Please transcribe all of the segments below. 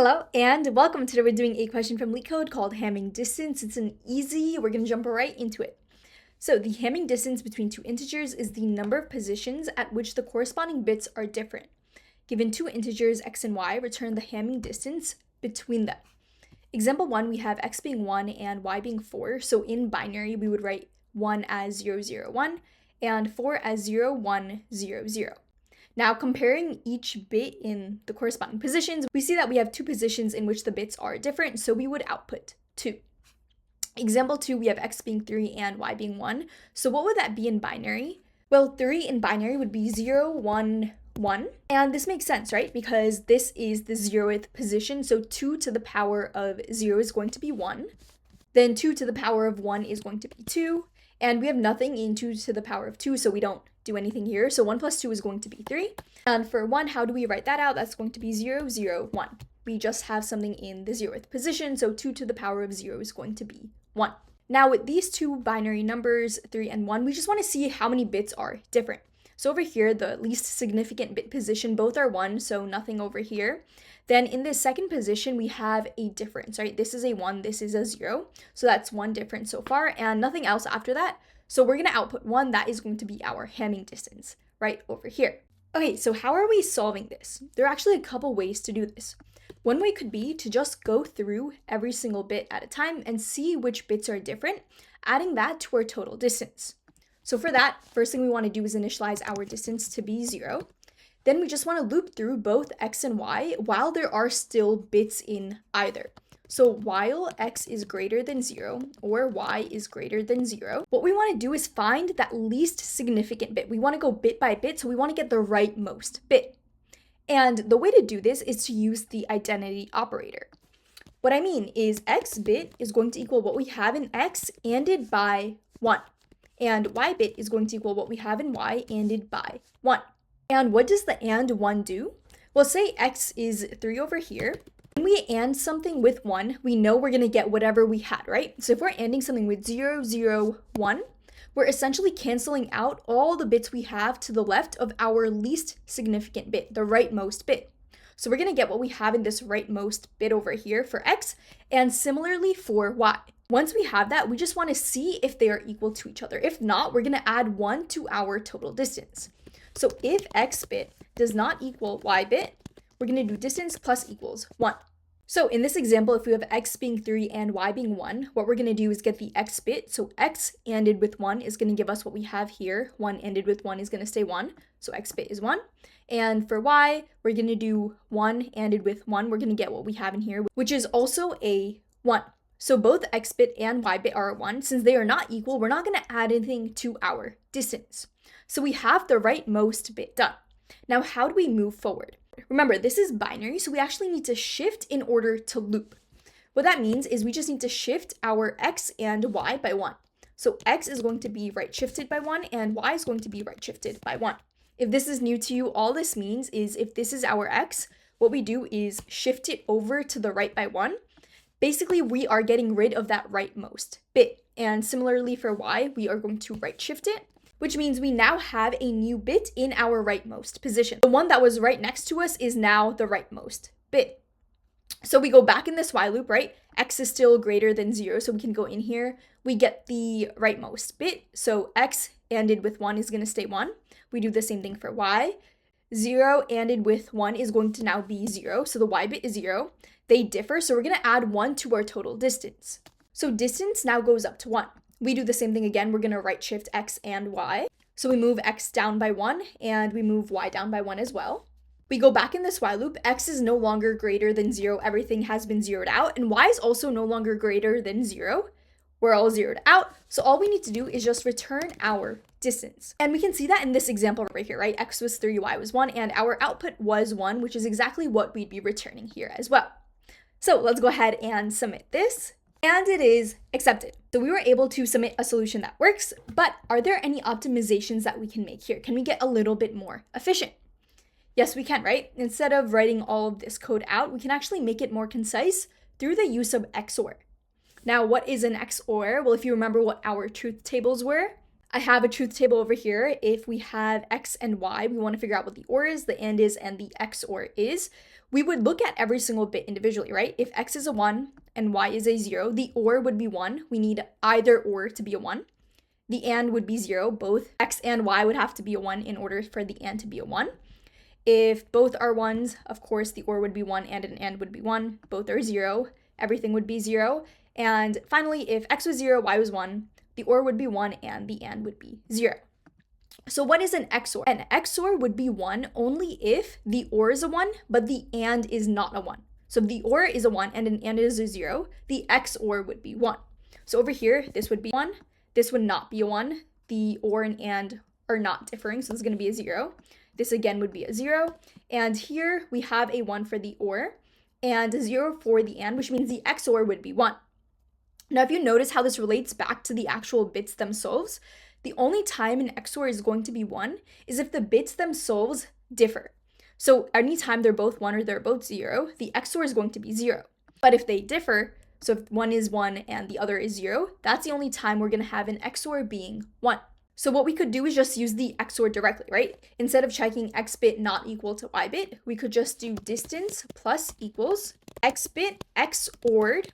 Hello and welcome. Today we're doing a question from LeetCode called Hamming Distance. It's an easy, we're going to jump right into it. So the Hamming distance between two integers is the number of positions at which the corresponding bits are different. Given two integers x and y, return the Hamming distance between them. Example 1, we have x being 1 and y being 4. So in binary, we would write 1 as 0, 0, 1 and 4 as 0, 1, 0, 0. Now, comparing each bit in the corresponding positions, we see that we have two positions in which the bits are different, so we would output 2. Example 2, we have x being 3 and y being 1. So what would that be in binary? Well, 3 in binary would be 0, 1, 1. And this makes sense, right? Because this is the 0th position, so 2 to the power of 0 is going to be 1. Then 2 to the power of 1 is going to be 2. And we have nothing in 2 to the power of 2, so we don't do anything here. So 1 plus 2 is going to be 3. And for 1, how do we write that out? That's going to be 0, 0, 1. We just have something in the 0th position, so 2 to the power of 0 is going to be 1. Now with these two binary numbers, 3 and 1, we just want to see how many bits are different. So over here, the least significant bit position, both are 1, so nothing over here. Then in the second position, we have a difference, right? This is a 1, this is a 0. So that's one difference so far, and nothing else after that. So we're going to output 1, that is going to be our Hamming distance right over here. Okay, so how are we solving this? There are actually a couple ways to do this. One way could be to just go through every single bit at a time and see which bits are different, adding that to our total distance. So for that, first thing we want to do is initialize our distance to be 0. Then we just want to loop through both x and y while there are still bits in either. So while x is greater than 0 or y is greater than 0, what we want to do is find that least significant bit. We want to go bit by bit, so we want to get the rightmost bit. And the way to do this is to use the identity operator. What I mean is x bit is going to equal what we have in x anded by 1. And y bit is going to equal what we have in y anded by 1. And what does the and 1 do? Well, say x is 3 over here. When we and something with 1, we know we're going to get whatever we had, right? So if we're anding something with 0, 0, 1, we're essentially canceling out all the bits we have to the left of our least significant bit, the rightmost bit. So we're going to get what we have in this rightmost bit over here for x, and similarly for y. Once we have that, we just want to see if they are equal to each other. If not, we're going to add 1 to our total distance. So if x bit does not equal y bit, we're going to do distance plus equals 1. So in this example, if we have x being 3 and y being 1, what we're going to do is get the x bit. So x anded with 1 is going to give us what we have here. 1 anded with 1 is going to stay 1. So x bit is 1. And for y, we're going to do 1 anded with 1. We're going to get what we have in here, which is also a 1. So both x bit and y bit are 1. Since they are not equal, we're not going to add anything to our distance. So we have the rightmost bit done. Now, how do we move forward? Remember, this is binary, so we actually need to shift in order to loop. What that means is we just need to shift our x and y by 1. So x is going to be right shifted by 1 and y is going to be right shifted by 1. If this is new to you, all this means is if this is our x, what we do is shift it over to the right by 1. Basically, we are getting rid of that rightmost bit. And similarly for y, we are going to right shift it, which means we now have a new bit in our rightmost position. The one that was right next to us is now the rightmost bit. So we go back in this while loop, right? X is still greater than 0, so we can go in here. We get the rightmost bit. So x anded with 1 is going to stay 1. We do the same thing for y. 0 anded with 1 is going to now be 0, so the y bit is 0. They differ, so we're going to add 1 to our total distance. So distance now goes up to 1. We do the same thing again. We're going to right shift x and y. So we move x down by 1 and we move y down by 1 as well. We go back in this while loop. X is no longer greater than 0. Everything has been zeroed out. And y is also no longer greater than 0. We're all zeroed out. So all we need to do is just return our distance. And we can see that in this example right here, right? X was 3, y was 1, and our output was 1, which is exactly what we'd be returning here as well. So let's go ahead and submit this. And it is accepted. So we were able to submit a solution that works, but are there any optimizations that we can make here? Can we get a little bit more efficient? Yes, we can, right? Instead of writing all of this code out, we can actually make it more concise through the use of XOR. Now, what is an XOR? Well, if you remember what our truth tables were, I have a truth table over here. If we have X and Y, we want to figure out what the OR is, the AND is, and the XOR is. we would look at every single bit individually, right? If x is a 1 and y is a 0, the OR would be 1. We need either OR to be a 1. The AND would be 0. Both x and y would have to be a 1 in order for the AND to be a 1. If both are 1s, of course, the OR would be 1 and an AND would be 1. Both are 0. Everything would be 0. And finally, if x was 0, y was 1, the OR would be 1 and the AND would be 0. So what is an XOR? An XOR would be 1 only if the OR is a 1, but the AND is not a 1. So if the OR is a 1 and an AND is a 0, the XOR would be 1. So over here, this would be 1. This would not be a 1. The OR and AND are not differing, so this is going to be a 0. This again would be a 0. And here we have a 1 for the OR and a 0 for the AND, which means the XOR would be 1. Now, if you notice how this relates back to the actual bits themselves, the only time an XOR is going to be 1 is if the bits themselves differ. So anytime they're both 1 or they're both 0, the XOR is going to be 0. But if they differ, so if one is 1 and the other is 0, that's the only time we're going to have an XOR being 1. So what we could do is just use the XOR directly, right? Instead of checking x bit not equal to y bit, we could just do distance plus equals x bit XORed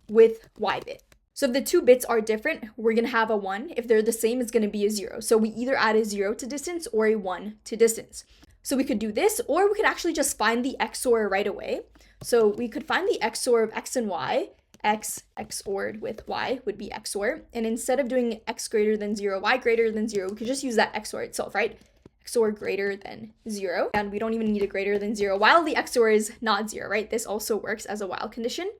with y bit. So if the two bits are different, we're going to have a 1. If they're the same, it's going to be a 0. So we either add a 0 to distance or a 1 to distance. So we could do this, or we could actually just find the XOR right away. So we could find the XOR of x and y. X XORed with y would be XOR. And instead of doing x greater than 0, y greater than 0, we could just use that XOR itself, right? XOR greater than 0. And we don't even need a greater than 0 while the XOR is not 0, right? This also works as a while condition.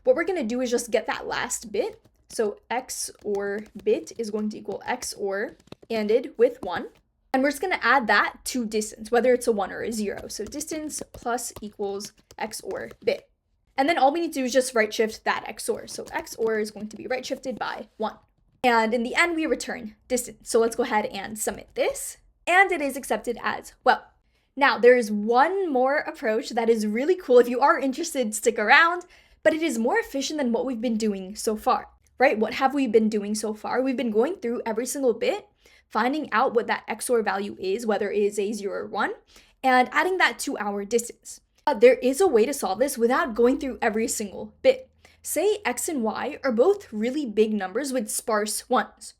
What we're going to do is just get that last bit. So XOR bit is going to equal XOR ANDed with 1. And we're just going to add that to distance, whether it's a 1 or a 0. So distance plus equals XOR bit. And then all we need to do is just right shift that XOR. So XOR is going to be right shifted by 1. And in the end, we return distance. So let's go ahead and submit this. And it is accepted as well. Now, there is one more approach that is really cool. If you are interested, stick around. But it is more efficient than what we've been doing so far, right? What have we been doing so far? We've been going through every single bit, finding out what that XOR value is, whether it is a 0 or 1, and adding that to our distance. There is a way to solve this without going through every single bit. Say x and y are both really big numbers with sparse ones.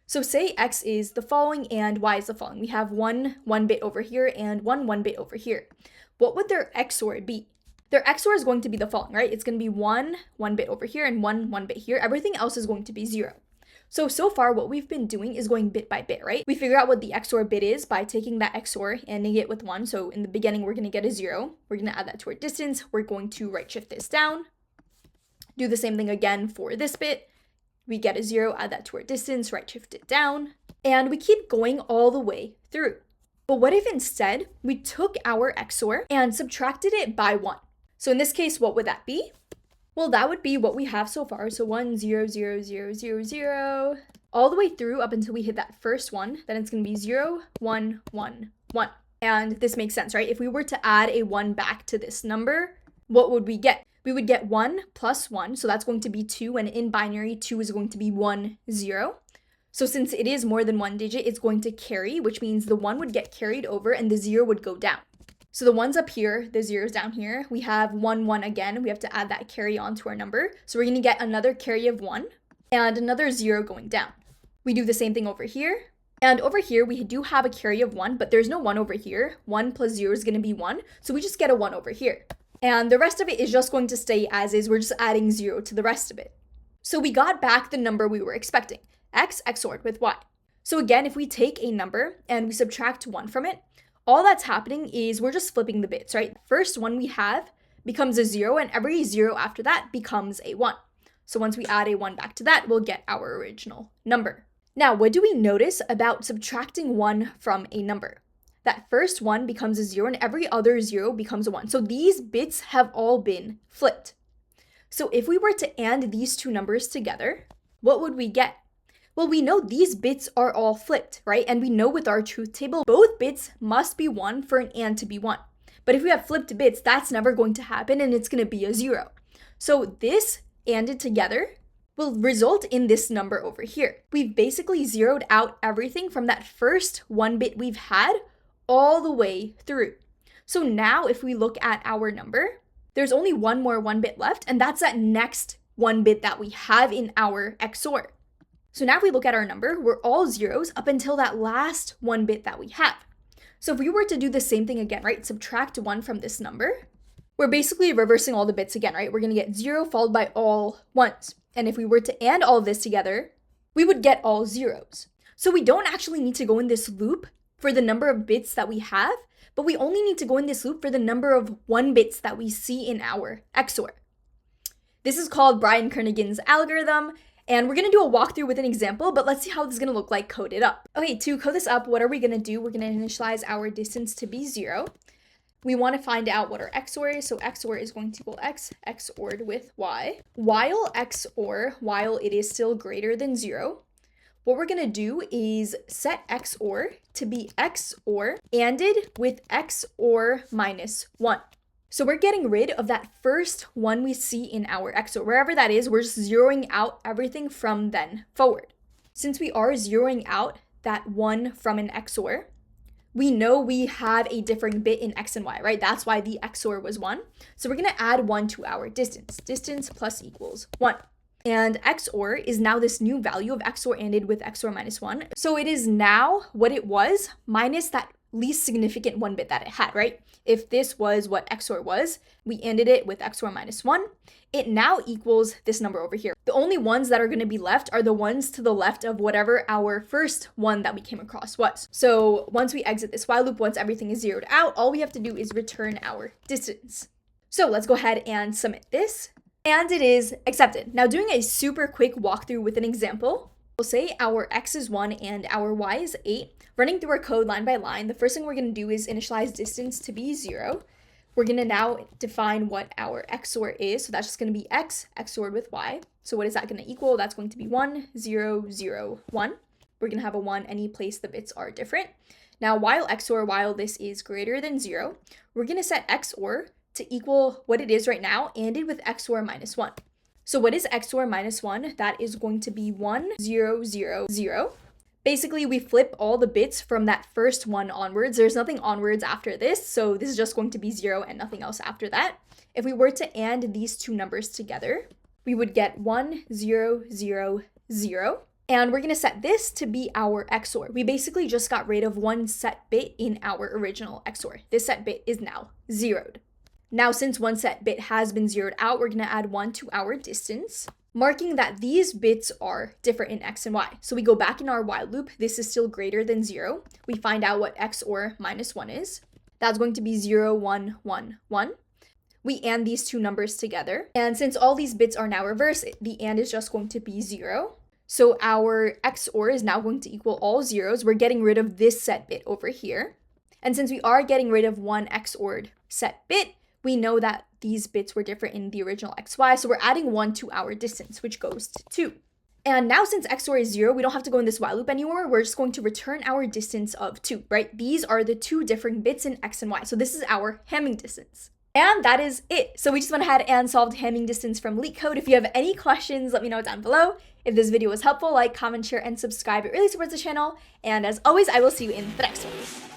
So say x is the following and y is the following. We have one bit over here and one bit over here. What would their XOR be? Their XOR is going to be the following, right? It's going to be one bit over here and one bit here. Everything else is going to be 0. So far what we've been doing is going bit by bit, right? We figure out what the XOR bit is by taking that XOR and ending it with 1. So in the beginning, we're going to get a 0. We're going to add that to our distance. We're going to right shift this down. Do the same thing again for this bit. We get a 0, add that to our distance, right shift it down. And we keep going all the way through. But what if instead we took our XOR and subtracted it by 1? So in this case, what would that be? Well, that would be what we have so far. So 1, 0, 0, 0, 0, 0, all the way through up until we hit that first one. Then it's going to be 0, 1, 1, 1. And this makes sense, right? If we were to add a 1 back to this number, what would we get? We would get 1 plus 1. So that's going to be 2. And in binary, 2 is going to be 1, 0. So since it is more than one digit, it's going to carry, which means the 1 would get carried over and the 0 would go down. So the 1's up here, the 0's down here. We have 1, 1 again. We have to add that carry on to our number. So we're going to get another carry of 1 and another 0 going down. We do the same thing over here. And over here, we do have a carry of 1, but there's no 1 over here. 1 plus 0 is going to be 1. So we just get a 1 over here. And the rest of it is just going to stay as is. We're just adding 0 to the rest of it. So we got back the number we were expecting. X XORed with Y. So again, if we take a number and we subtract 1 from it, all that's happening is we're just flipping the bits, right? First one we have becomes a 0, and every 0 after that becomes a 1. So once we add a 1 back to that, we'll get our original number. Now, what do we notice about subtracting 1 from a number? That first 1 becomes a 0, and every other 0 becomes a 1. So these bits have all been flipped. So if we were to AND these two numbers together, what would we get? Well, we know these bits are all flipped, right? And we know with our truth table, both bits must be 1 for an AND to be 1. But if we have flipped bits, that's never going to happen, and it's going to be a 0. So this ANDed together will result in this number over here. We've basically zeroed out everything from that first 1 bit we've had all the way through. So now if we look at our number, there's only one more 1-bit left, and that's that next 1 bit that we have in our XOR. So now if we look at our number, we're all zeros up until that last 1 bit that we have. So if we were to do the same thing again, right, subtract 1 from this number, we're basically reversing all the bits again, right? We're going to get 0 followed by all 1s. And if we were to AND all of this together, we would get all zeros. So we don't actually need to go in this loop for the number of bits that we have, but we only need to go in this loop for the number of 1 bits that we see in our XOR. This is called Brian Kernighan's algorithm, and we're going to do a walkthrough with an example, but let's see how this is going to look like coded up. Okay, to code this up, what are we going to do? We're going to initialize our distance to be 0. We want to find out what our XOR is, so XOR is going to equal X, XORed with Y. While XOR, while it is still greater than 0, what we're going to do is set XOR to be XOR ANDed with XOR minus 1. So we're getting rid of that first 1 we see in our XOR. Wherever that is, we're just zeroing out everything from then forward. Since we are zeroing out that 1 from an XOR, we know we have a differing bit in X and Y, right? That's why the XOR was 1. So we're going to add 1 to our distance. Distance plus equals 1. And XOR is now this new value of XOR ANDed with XOR minus 1. So it is now what it was minus that least significant 1 bit that it had, right? If this was what XOR was, we ANDed it with XOR minus 1. It now equals this number over here. The only ones that are going to be left are the ones to the left of whatever our first one that we came across was. So once we exit this while loop, once everything is zeroed out, all we have to do is return our distance. So let's go ahead and submit this. And it is accepted. Now doing a super quick walkthrough with an example, we'll say our X is 1 and our Y is 8. Running through our code line by line, the first thing we're going to do is initialize distance to be 0. We're going to now define what our XOR is. So that's just going to be X XORed with Y. So what is that going to equal? That's going to be 1, 0, 0, 1. We're going to have a 1 any place the bits are different. Now while XOR, while this is greater than 0, we're going to set XOR to equal what it is right now, ANDed with XOR minus 1. So what is XOR minus 1? That is going to be 1, 0, 0, 0. Basically, we flip all the bits from that first 1 onwards. There's nothing onwards after this, so this is just going to be 0 and nothing else after that. If we were to AND these two numbers together, we would get 1, 0, 0, 0. And we're going to set this to be our XOR. We basically just got rid of one set bit in our original XOR. This set bit is now zeroed. Now, since one set bit has been zeroed out, we're going to add 1 to our distance, marking that these bits are different in X and Y. So we go back in our while loop. This is still greater than 0. We find out what XOR minus 1 is. That's going to be 0, 1, 1, 1. We AND these two numbers together. And since all these bits are now reversed, the AND is just going to be 0. So our XOR is now going to equal all zeros. We're getting rid of this set bit over here. And since we are getting rid of one XORed set bit, we know that these bits were different in the original XY, so we're adding 1 to our distance, which goes to 2. And now since XOR is 0, we don't have to go in this while loop anymore. We're just going to return our distance of 2, right? These are the two different bits in X and Y. So this is our Hamming distance. And that is it. So we just went ahead and solved Hamming distance from LeetCode. If you have any questions, let me know down below. If this video was helpful, like, comment, share, and subscribe. It really supports the channel. And as always, I will see you in the next one.